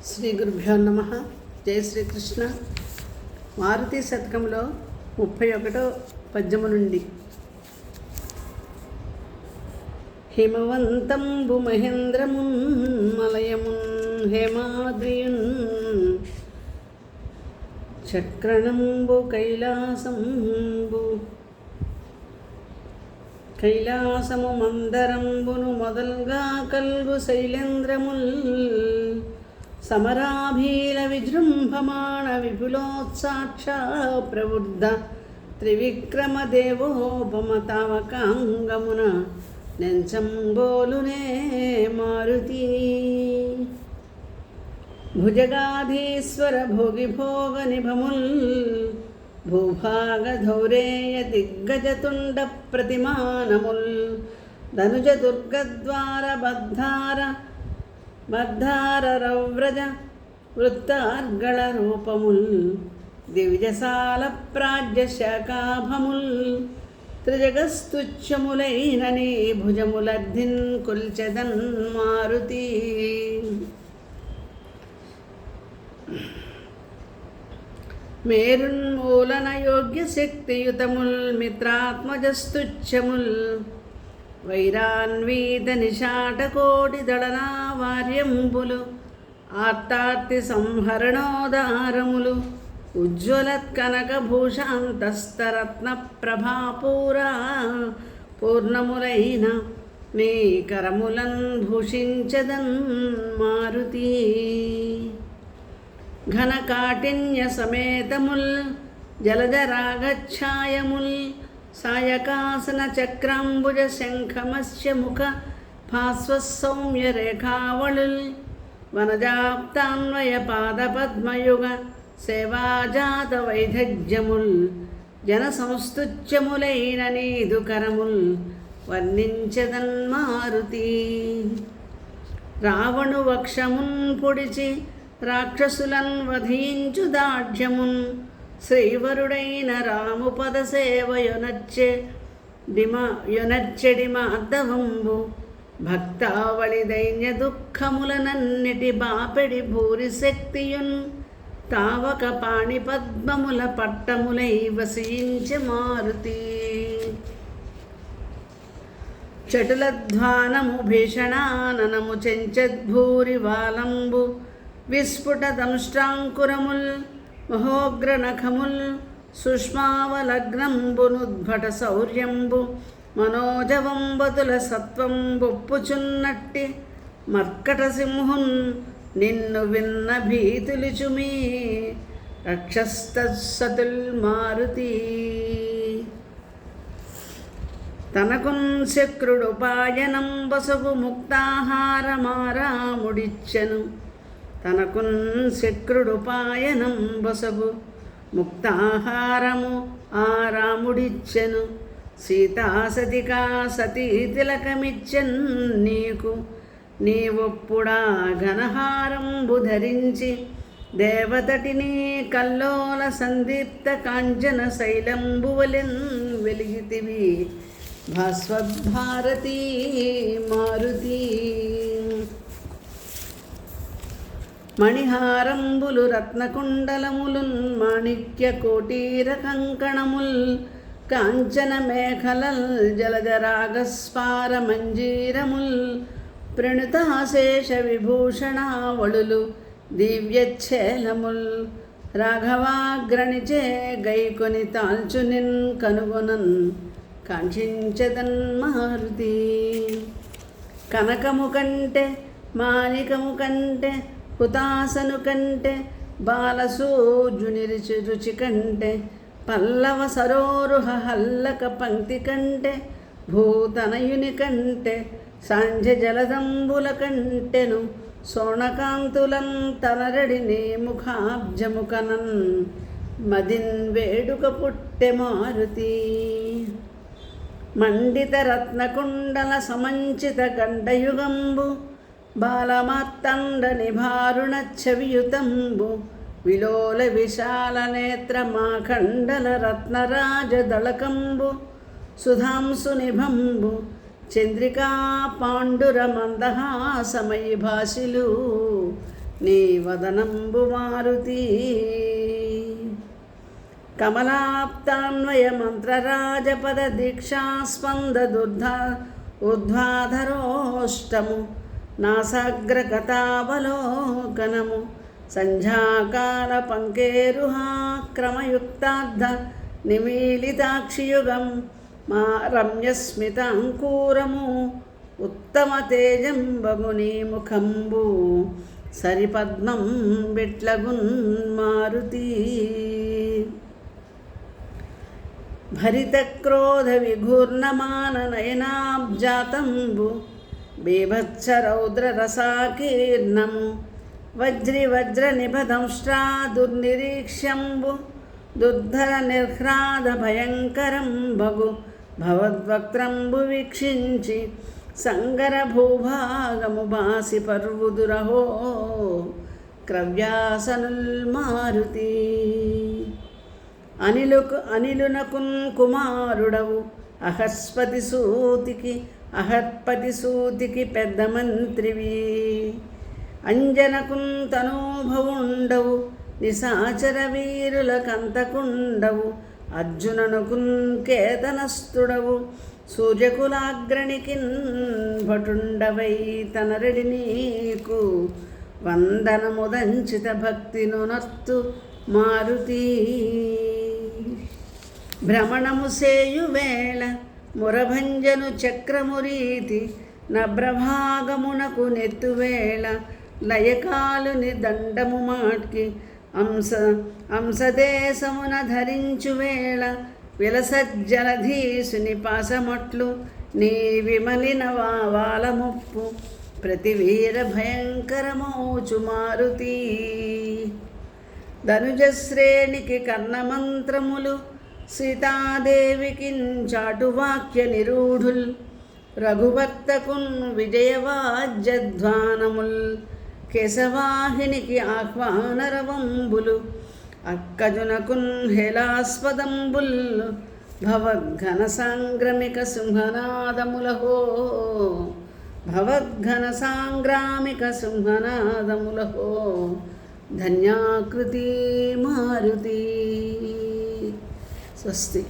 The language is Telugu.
శ్రీ గురుభ్యో నమః. జై శ్రీకృష్ణ. మారుతి శతకంలో 31వ పద్యము నుండి. హిమవంతంబు మహేంద్రమున్ మలయమున్ హేమాద్రియున్ చక్రణంబు కైలాసము మందరంబును మొదల్గా కల్గు శైలేంద్రముల్ సమరాభీల విజృంభమాణ విపులోత్సాక్ష ప్రవృద్ధ త్రివిక్రమ దేవోపమ తావకాంగమున నెంచంబోలునే మారుతి. భుజగాధీశ్వర భోగిభోగ నిభముల్ భూభాగ ధౌరేయ దిగ్గజతుండ ప్రతిమానముల్ ధనుజ దుర్గద్వార బద్ధార రవ్రజ వృత్తార్గళ రూపముల్ దివిజసాల ప్రాజ్య శాఖాభముల్ త్రిజగస్తుచ్చములైన నీ భుజములర్ధిన్ కొల్చెదన్ మారుతి. మేరున్మూలన యోగ్య శక్తియుతముల్ మిత్రాత్మజస్తుచ్చముల్ వైరాన్వీత నిషాటకోటి దళనా వార్యంబులు ఆర్తార్తి సంహరణోదారములు ఉజ్వలత్కనకభూషాంతస్తరత్న ప్రభాపూరా పూర్ణములైన నీ కరములన్ భూషించదన్ మారుతి. ఘనకాఠిన్య సమేతముల్ జలజరాగఛాయముల్ సాయకాసన చక్రాంబుజ శంఖమస్య ముఖ భాస్వసౌమ్య రేఖావళుల్ వనజాప్తాన్వయ పాదపద్మయుగ సేవాజాత వైదగ్ధ్యముల్ జన సంస్తుత్యములైన నీదు కరముల్ వర్ణించదన్ మారుతి. రావణు వక్షమున్ పొడిచి రాక్షసులన్ వధించు దాఢ్యమున్ శ్రీవరుడైన రాముపద సేవయొనచ్చెడి మాధవంబు భక్తావళి దైన్య దుఃఖములనన్నిటి బాపెడి భూరి శక్తియున్ తావక పాణి పద్మముల పట్టములై వసించె మారుతి. చటులధ్వానము భీషణాననము చెంచద్భూరి వాలంబు విస్ఫుట దంష్ట్రాంకురముల్ మహోగ్రనఖముల్ సుష్మావలగ్నంబునుద్భట శౌర్యంబు మనోజవంబతుల సత్వంబొప్పుచున్నట్టి మర్కట సింహున్ నిన్ను విన్న భీతులిచుమీ రక్షస్తత్సతుల్ మారుతి. తనకున్ శక్రుడుపాయనం బసగు ముక్తాహారమారాముడిచ్చెను తనకున్ శక్రుడుపాయనం బసగు ముక్తాహారము ఆరాముడిచ్చెను సీతాసతికా సతీ తిలకమిచ్చెన్ నీకు నీవొప్పుడా ఘనహారంబు ధరించి దేవతటిని కల్లోల సందీప్త కాంచన శైలంబువలెన్ వెలిగితివి భాస్వద్భారతీ మారుతి. మణిహారంబులు రత్నకుండలములున్ మాణిక్య కోటీర కంకణముల్ కాంచన మేఖలల్ జలజరాగస్పార మంజీరముల్ ప్రణుతాశేష విభూషణావళులు దివ్యచ్ఛేలముల్ రాఘవాగ్రణిచే గైకొని తాల్చునిన్ కనుగొనన్ కాంక్షించదన్ మారుతి. కనకము కంటే మాణికము కంటే హుతాసను కంటే బాలసూజుని రుచి కంటే పల్లవ సరోరుహ హల్లక పంక్తి కంటే భూతనయుని కంటే సాంధ్య జలదంబుల కంటెను సోణకాంతులన్ తనరడిని ముఖాబ్జముకనన్ మదిన్ వేడుక పుట్టె మారుతి. మండిత రత్నకుండల సమంచిత గండయుగంబు బాలమాత్తండ నిభారుణచ్చవియుతంబు విలోల విశాల నేత్ర మాఖండల రత్నరాజదళకంబు సుధాంసు నిభంబు చంద్రికా పాండుర మందహాసమయి భాషిలు నీ వదనంబు మారుతి. కమలాప్తాన్వయ మంత్రరాజపద దీక్షాస్పందదుర్ధ్వాధరోష్టము నాసాగ్రగతావలోకనము సంధ్యాకాల పంకేరుహా క్రమయుక్తార్థ నిమీలితాక్షియుగం మా రమ్యస్మితాంకూరము ఉత్తమ తేజం బగుని ముఖంబు సరిపద్మం బిట్లగున్ మారుతి. భరితక్రోధ విఘూర్ణమాన నయనాబ్జాతంబు బీభత్సరౌద్రరసాకీర్ణము వజ్ర నిభదంష్ట్రా దుర్నిరీక్ష్యంబు దుర్ధర నిర్హ్రాద భయంకరం బగు భవద్వక్త్రంబు వీక్షించి సంగర భూభాగము బాసి పర్వుదురహో క్రవ్యాసనుల్ మారుతి. అనిలునకున్ కుమారుడవు అహస్పతి సూతికి పెద్ద మంత్రివి. అంజనకున్ తనూభవుండవు నిశాచర వీరుల కంతకుండవు. అర్జుననుకున్ కేతనస్థుడవు సూర్యకులాగ్రణికిన్ భటుండవై తనరెడి నీకు వందనముదంచిత భక్తినునర్తు మారుతి. భ్రమణము సేయువేళ మురభంజను చక్రమురీతి నభ్రభాగమునకు నెత్తువేళ లయకాలుని దండము మాట్కి అంశదేశమున ధరించువేళ విలసజ్జలధీసుని పాసమట్లు నీ విమలిన వాలముప్పు ప్రతివీర భయంకరమౌచు మారుతి. ధనుజశ్రేణికి కర్ణమంత్రములు సీతాదేవికి చాటువాక్య నిరూఢుల్ రఘుభక్తకున్ విజయవాజ్యధ్వానముల్ కేశవాహినికి ఆహ్వానరవంబులు అక్కజునకున్ హేలాస్పదంబుల్ భవద్ఘన సాంగ్రమిక సింహనాదములహో ధన్యాకృతి మారుతి. స్వస్తి.